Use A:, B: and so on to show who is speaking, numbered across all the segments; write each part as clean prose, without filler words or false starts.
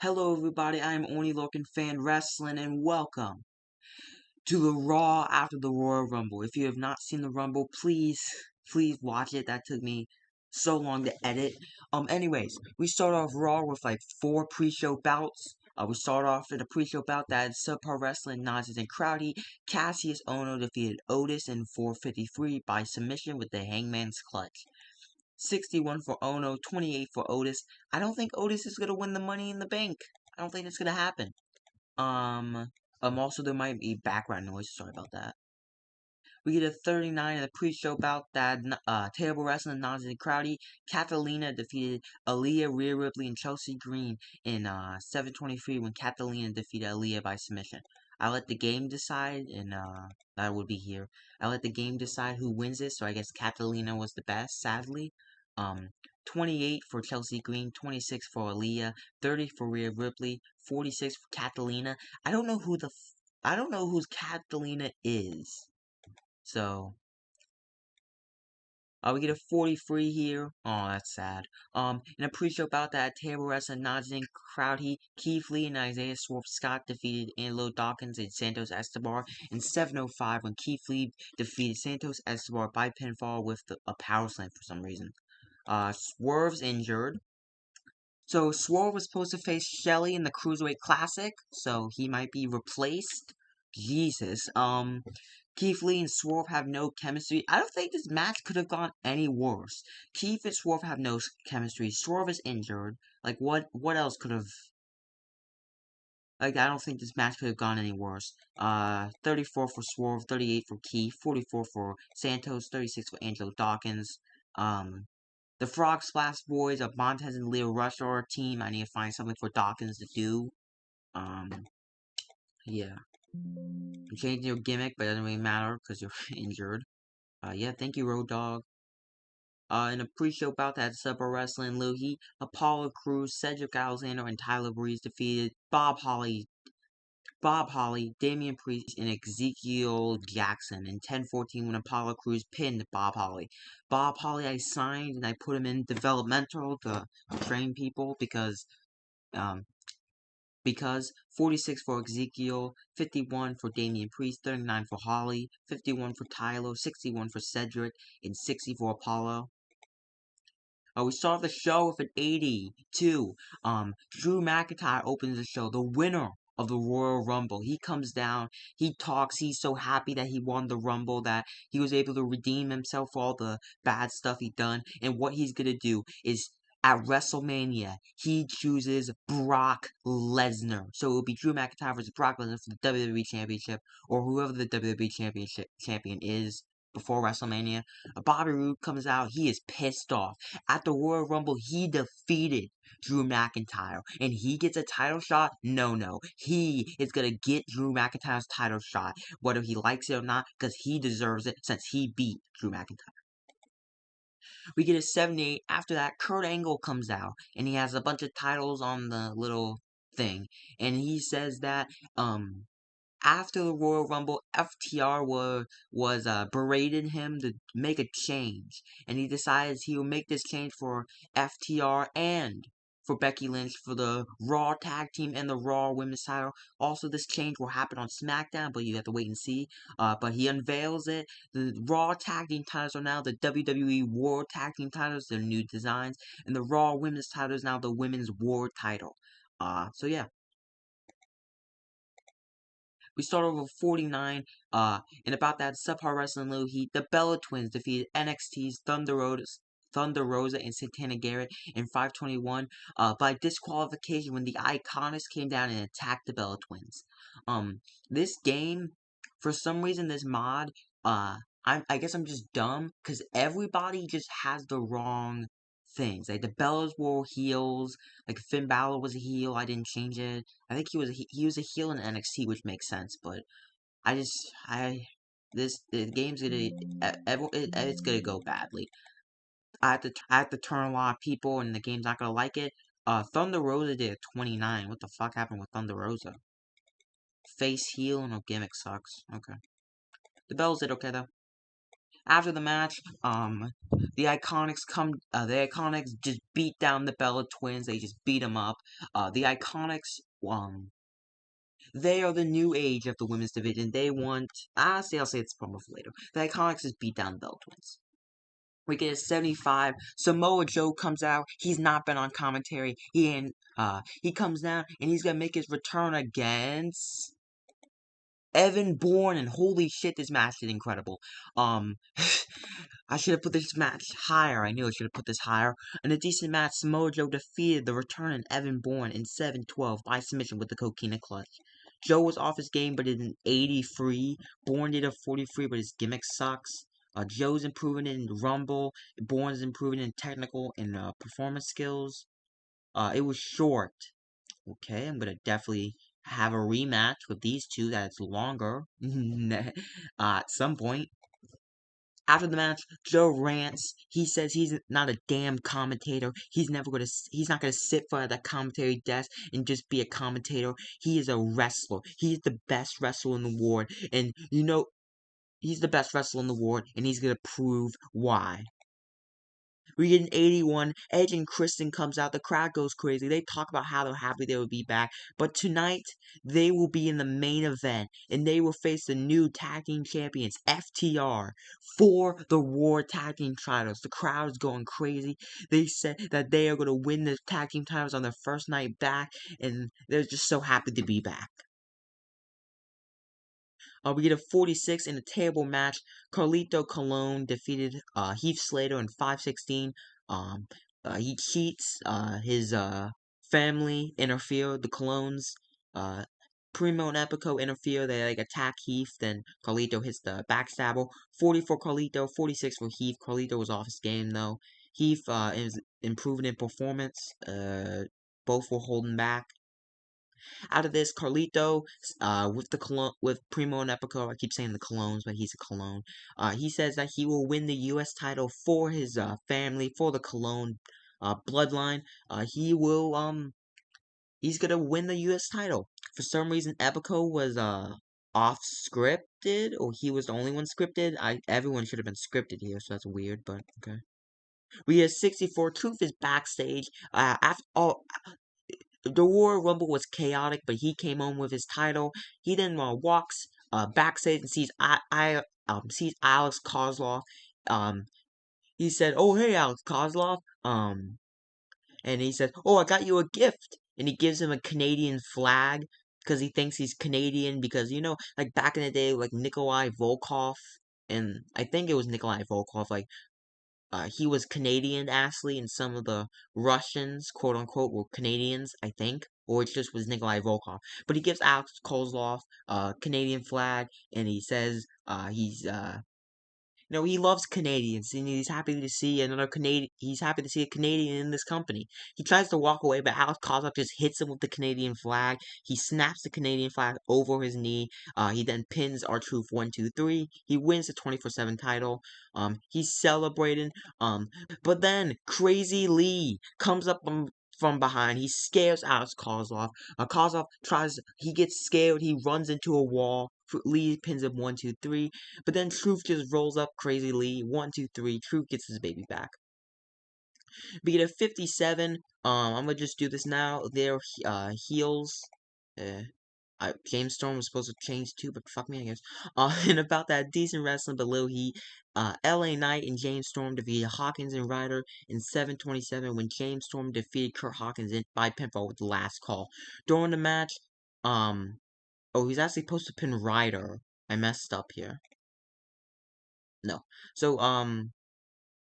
A: Hello everybody, I am Oni Lorcan Fan Wrestling and welcome to the Raw after the Royal Rumble. If you have not seen the Rumble, please watch it. That took me so long to edit. Anyways, we start off Raw with like 4 pre-show bouts. We start off in a pre-show bout that had Subpar Wrestling, Nazis and Crowdy. Cassius Ohno defeated Otis in 4:53 by submission with the Hangman's Clutch. 61 for Ono, 28 for Otis. I don't think Otis is gonna win the Money in the Bank. I don't think it's gonna happen. Also there might be background noise. Sorry about that. We get a 39 in the pre-show bout that Terrible Wrestling, Nazi and Crowdy. Catalina defeated Aaliyah, Rhea Ripley, and Chelsea Green in 7:23 when Catalina defeated Aaliyah by submission. I let the game decide, and that would be here. I let the game decide who wins this, so I guess Catalina was the best, sadly. 28 for Chelsea Green, 26 for Aaliyah, 30 for Rhea Ripley, 46 for Catalina. I don't know whose Catalina is. So, we get a 43 here. Oh, that's sad. In a pre-show bout that Terrible Wrestling, Nazi and Crowdy, Keith Lee and Isaiah Swerve Scott defeated Angelo Dawkins and Santos Escobar in 7:05 when Keith Lee defeated Santos Escobar by pinfall with a power slam for some reason. Swerve's injured. So Swerve was supposed to face Shelly in the Cruiserweight Classic, so he might be replaced. Jesus. Keith Lee and Swerve have no chemistry. I don't think this match could have gone any worse. Keith and Swerve have no chemistry. Swerve is injured. Like, what else could have... Like, I don't think this match could have gone any worse. 34 for Swerve, 38 for Keith, 44 for Santos, 36 for Angelo Dawkins. The Frog Splash Boys of Montez and Leo Rush are a team. I need to find something for Dawkins to do. Yeah. You changed your gimmick, but it doesn't really matter because you're injured. Yeah, thank you, Road Dogg. In a pre-show bout that Subpar Wrestling, Lil Heat, Apollo Crews, Cedric Alexander, and Tyler Breeze defeated Bob Holly, Damian Priest, and Ezekiel Jackson in 10:14 when Apollo Crews pinned Bob Holly. Bob Holly I signed and I put him in developmental to train people because 46 for Ezekiel, 51 for Damian Priest, 39 for Holly, 51 for Tyler, 61 for Cedric, and 60 for Apollo. We start the show with an 82. Drew McIntyre opens the show, the winner of the Royal Rumble. He comes down, he talks, he's so happy that he won the Rumble, that he was able to redeem himself for all the bad stuff he done, and what he's gonna do is at WrestleMania, he chooses Brock Lesnar. So it will be Drew McIntyre versus Brock Lesnar for the WWE Championship, or whoever the WWE champion is before WrestleMania. Bobby Roode comes out, he is pissed off. At the Royal Rumble, he defeated Drew McIntyre, and he gets a title shot? No. He is gonna get Drew McIntyre's title shot, whether he likes it or not, because he deserves it since he beat Drew McIntyre. We get a 78. After that, Kurt Angle comes out, and he has a bunch of titles on the little thing, and he says that, after the Royal Rumble, FTR was berating him to make a change, and he decides he will make this change for FTR and for Becky Lynch for the Raw Tag Team and the Raw Women's title. Also, this change will happen on SmackDown, but you have to wait and see. But he unveils it. The Raw Tag Team titles are now the WWE World Tag Team titles, their new designs, and the Raw Women's title is now the Women's World title. So yeah. We start over 49, and about that Subpar Wrestling Little Heat, the Bella Twins defeated NXT's Thunder Rosa and Santana Garrett in 5:21 by disqualification when the Iconics came down and attacked the Bella Twins. This game, for some reason, this mod, I guess I'm just dumb, because everybody just has the wrong things. Like, the Bellas were heels, like, Finn Balor was a heel, I didn't change it. I think he was a heel in NXT, which makes sense, but the game's gonna, it's gonna go badly. I have to turn a lot of people, and the game's not gonna like it. Thunder Rosa did a 29. What the fuck happened with Thunder Rosa? Face heel, no gimmick sucks. Okay. The Bellas did okay, though. After the match, the Iconics just beat down the Bella Twins. They just beat them up. The Iconics, they are the new age of the women's division. They want, I'll say it's promo for later. The Iconics just beat down the Bella Twins. We get a 75. Samoa Joe comes out. He's not been on commentary. He comes down and he's gonna make his return against Evan Bourne, and holy shit, this match is incredible. I should have put this match higher. I knew I should have put this higher. In a decent match, Samoa Joe defeated the returning Evan Bourne in 7-12 by submission with the Coquina Clutch. Joe was off his game, but in an 83. Bourne did a 43, but his gimmick sucks. Joe's improving in Rumble. Bourne's improving in technical and performance skills. It was short. Okay, I'm gonna definitely have a rematch with these two that's longer at some point. After the match, Joe rants. He says he's not a damn commentator. He's not gonna sit for the commentary desk and just be a commentator. He is a wrestler. He's the best wrestler in the world, and he's the best wrestler in the world, and he's gonna prove why. We get an 81. Edge and Kristen comes out. The crowd goes crazy. They talk about how they're happy they will be back. But tonight, they will be in the main event. And they will face the new tag team champions, FTR, for the War Tag Team titles. The crowd is going crazy. They said that they are going to win the tag team titles on their first night back. And they're just so happy to be back. We get a 46 in a table match. Carlito Colon defeated Heath Slater in 5:16. He cheats. His family interfere. The Colones, Primo and Epico interfere. They attack Heath. Then Carlito hits the backstabber. 40 for Carlito, 46 for Heath. Carlito was off his game though. Heath is improving in performance. Both were holding back. Out of this, Carlito, with Primo and Epico, I keep saying the Colones, but he's a Cologne. He says that he will win the U.S. title for his family, for the Cologne bloodline. He's gonna win the U.S. title. For some reason, Epico was off scripted, or he was the only one scripted. Everyone should have been scripted here, so that's weird, but okay. We have 64. Truth is backstage. After all, the Royal Rumble was chaotic, but he came home with his title. He then walks backstage and sees Alex Kozlov. He said, "Oh hey, Alex Kozlov." And he says, "Oh, I got you a gift," and he gives him a Canadian flag because he thinks he's Canadian. Because like back in the day, like Nikolai Volkov, and I think it was Nikolai Volkov, like. He was Canadian, Ashley, and some of the Russians, quote unquote, were Canadians, I think, or it just was Nikolai Volkov. But he gives Alex Kozlov a Canadian flag, and he says he loves Canadians, and he's happy to see another Canadian. He's happy to see a Canadian in this company. He tries to walk away, but Alex Kozlov just hits him with the Canadian flag. He snaps the Canadian flag over his knee. He then pins R-Truth 1-2-3. He wins the 24/7 title. He's celebrating. But then Crazy Lee comes up from behind. He scares Alex Kozlov. Kozlov he gets scared. He runs into a wall. Lee pins him 1-2-3. But then Truth just rolls up Crazy Lee. 1-2-3. Truth gets his baby back. Beat a 57. I'm gonna just do this now. Their heels. James Storm was supposed to change too, but fuck me, I guess. And about that decent wrestling below heat, LA Knight and James Storm defeated Hawkins and Ryder in 7:27 when James Storm defeated Kurt Hawkins by pinfall with the last call. During the match, he's actually supposed to pin Ryder. I messed up here. No. So,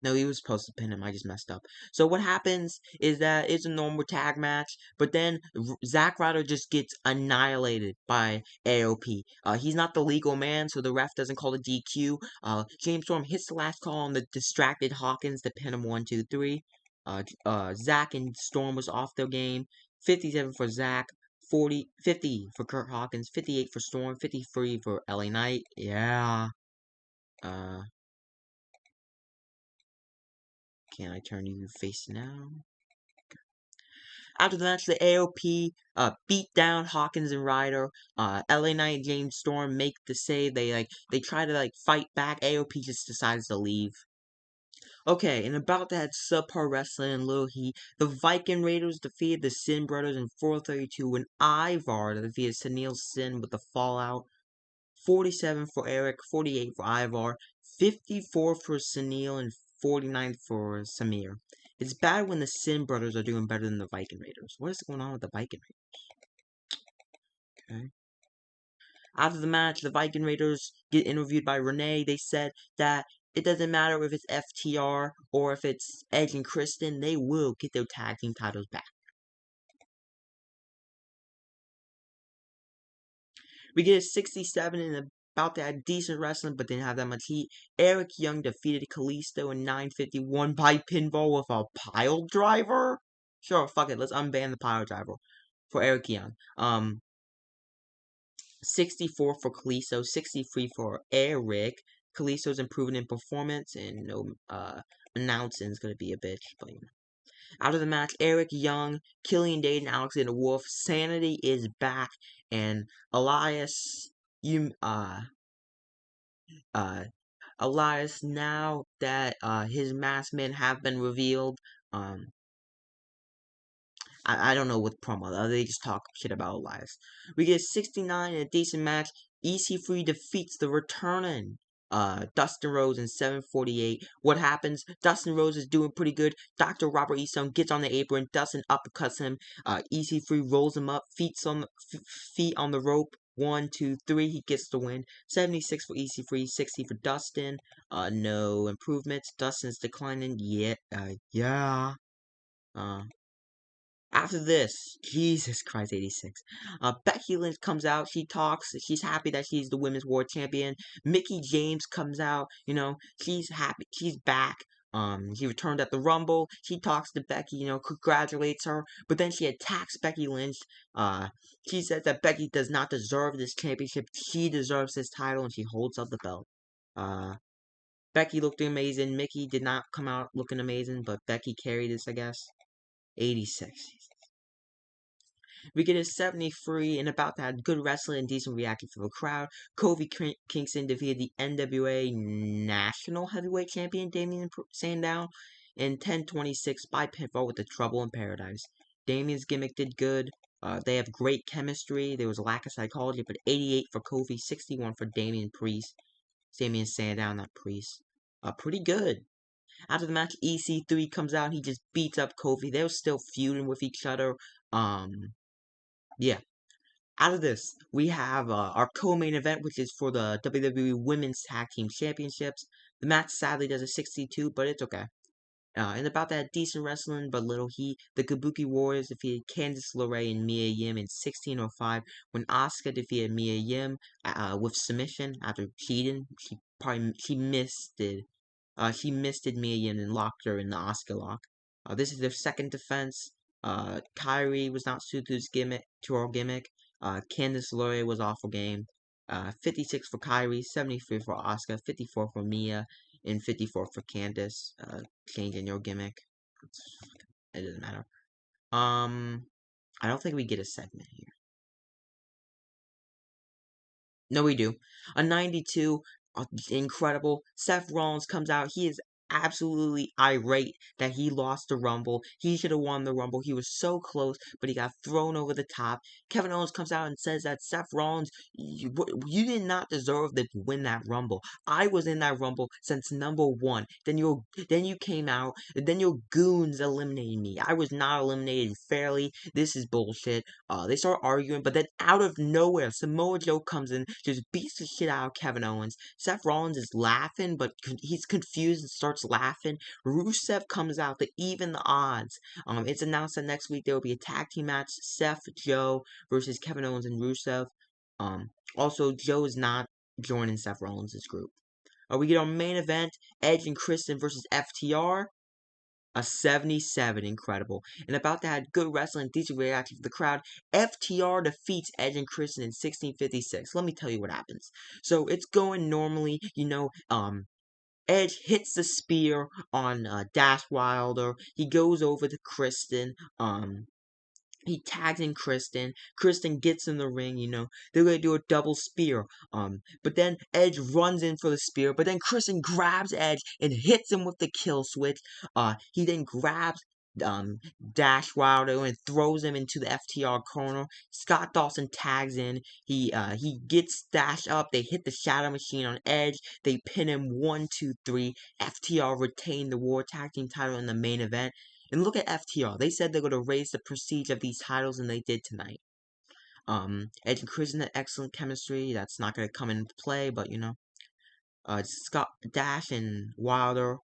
A: no, he was supposed to pin him. I just messed up. So what happens is that it's a normal tag match, but then Zack Ryder just gets annihilated by AOP. He's not the legal man, so the ref doesn't call the DQ. James Storm hits the last call on the distracted Hawkins to pin him 1-2-3. Zack and Storm was off their game. 57 for Zack. 50 for Kurt Hawkins. 58 for Storm. 53 for LA Knight. Yeah. Can I turn you face now? After the match, the AOP beat down Hawkins and Ryder. LA Knight and James Storm make the save. They try to fight back. AOP just decides to leave. Okay, and about that subpar wrestling and Little Heat, the Viking Raiders defeated the Sin Brothers in 432 when Ivar defeated Sunil Sin with the fallout. 47 for Eric, 48 for Ivar, 54 for Sunil, and 49 for Samir. It's bad when the Sin Brothers are doing better than the Viking Raiders. What is going on with the Viking Raiders? Okay. After the match, the Viking Raiders get interviewed by Renee. They said that it doesn't matter if it's FTR or if it's Edge and Kristen, they will get their tag team titles back. We get a 67 and about to have decent wrestling, but didn't have that much heat. Eric Young defeated Kalisto in 9:51 by pinfall with a pile driver. Sure, fuck it, let's unban the pile driver for Eric Young. 64 for Kalisto, 63 for Eric. Kalisto's improving in performance, and no announcing is gonna be a bitch, but you know. After the match, Eric Young, Killian Dane, and Alexander Wolf, Sanity is back, and Elias, Elias, now that his masked men have been revealed, I don't know what promo. They just talk shit about Elias. We get 69 in a decent match. EC3 defeats the returning Dustin Rhodes in 7:48. What happens? Dustin Rhodes is doing pretty good. Dr. Robert Eastone gets on the apron. Dustin uppercuts him. EC3 rolls him up. Feet on the rope. 1, 2, 3. He gets the win. 76 for EC3. 60 for Dustin. No improvements. Dustin's declining. Yeah. After this, Jesus Christ, 86. Becky Lynch comes out. She talks. She's happy that she's the Women's World Champion. Mickie James comes out. You know, she's happy. She's back. She returned at the Rumble. She talks to Becky. You know, congratulates her. But then she attacks Becky Lynch. She says that Becky does not deserve this championship. She deserves this title, and she holds up the belt. Becky looked amazing. Mickie did not come out looking amazing, but Becky carried this, I guess. 86. We get a 73 and about that good wrestling and decent reaction from the crowd. Kofi Kingston defeated the NWA National Heavyweight Champion Damian Sandow in 10:26 by pinfall with the Trouble in Paradise. Damian's gimmick did good. They have great chemistry. There was a lack of psychology, but 88 for Kofi, 61 for Damian Sandow, not Priest. Pretty good. After the match, EC3 comes out. He just beats up Kofi. They were still feuding with each other. Yeah. Out of this, we have our co-main event, which is for the WWE Women's Tag Team Championships. The match sadly does a 62, but it's okay. And about that decent wrestling, but little heat, the Kabuki Warriors defeated Candice LeRae and Mia Yim in 16:05 when Asuka defeated Mia Yim with submission after cheating. She missed it. She missed Mia Yim and locked her in the Asuka lock. This is their second defense. Kyrie was not suited to our gimmick. Candice LeRae was awful game. 56 for Kyrie, 73 for Asuka, 54 for Mia, and 54 for Candice. Changing your gimmick. It doesn't matter. I don't think we get a segment here. No, we do. A 92, incredible. Seth Rollins comes out. He is absolutely irate that he lost the Rumble. He should have won the Rumble. He was so close, but he got thrown over the top. Kevin Owens comes out and says that Seth Rollins, you did not deserve to win that Rumble. I was in that Rumble since number 1. Then you came out, and then your goons eliminated me. I was not eliminated fairly. This is bullshit. They start arguing, but then out of nowhere, Samoa Joe comes in, just beats the shit out of Kevin Owens. Seth Rollins is laughing, but he's confused and starts laughing. Rusev comes out to even the odds. It's announced that next week there will be a tag team match: Seth, Joe versus Kevin Owens and Rusev. Also, Joe is not joining Seth Rollins' group. We get our main event: Edge and Kristen versus FTR. A 77, incredible. And about to have good wrestling, decent reaction from the crowd. FTR defeats Edge and Kristen in 16:56. Let me tell you what happens. So it's going normally, Edge hits the spear on Dash Wilder. He goes over to Kristen. he tags in Kristen. Kristen gets in the ring, they're gonna do a double spear. But then Edge runs in for the spear, but then Kristen grabs Edge and hits him with the kill switch. He then grabs Dash Wilder and throws him into the FTR corner. Scott Dawson tags in. He gets Dash up. They hit the Shadow Machine on Edge. They pin him 1, 2, 3. FTR retain the War Tag Team title in the main event. And look at FTR. They said they're going to raise the prestige of these titles, and they did tonight. Edge and Kristen had excellent chemistry. That's not going to come into play, but Scott Dash and Wilder,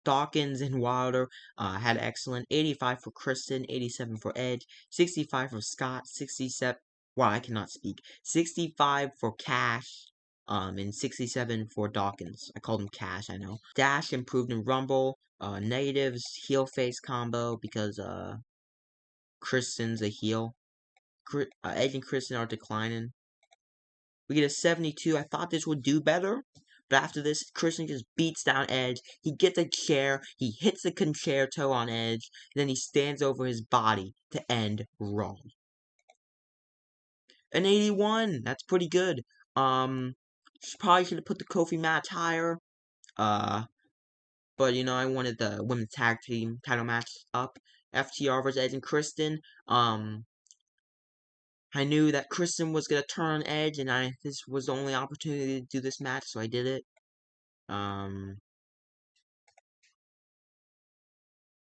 A: Dawkins and Wilder had excellent. 85 for Kristen, 87 for Edge, 65 for Scott, 67. Wow, I cannot speak. 65 for Cash. And 67 for Dawkins. I called him Cash, I know. Dash improved in Rumble. Negatives, heel face combo because Kristen's a heel. Edge and Kristen are declining. We get a 72. I thought this would do better, but after this, Kristen just beats down Edge. He gets a chair. He hits the concerto on Edge. And then he stands over his body to end Raw. An 81. That's pretty good. Probably should have put the Kofi match higher. But I wanted the women's tag team title match up. FTR versus Edge and Kristen. I knew that Kristen was gonna turn on Edge, and this was the only opportunity to do this match, so I did it.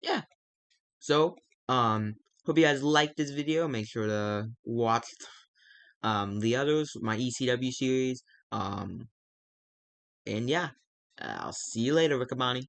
A: Yeah. So, hope you guys liked this video. Make sure to watch the others, my ECW series. And yeah, I'll see you later, Riccaboni.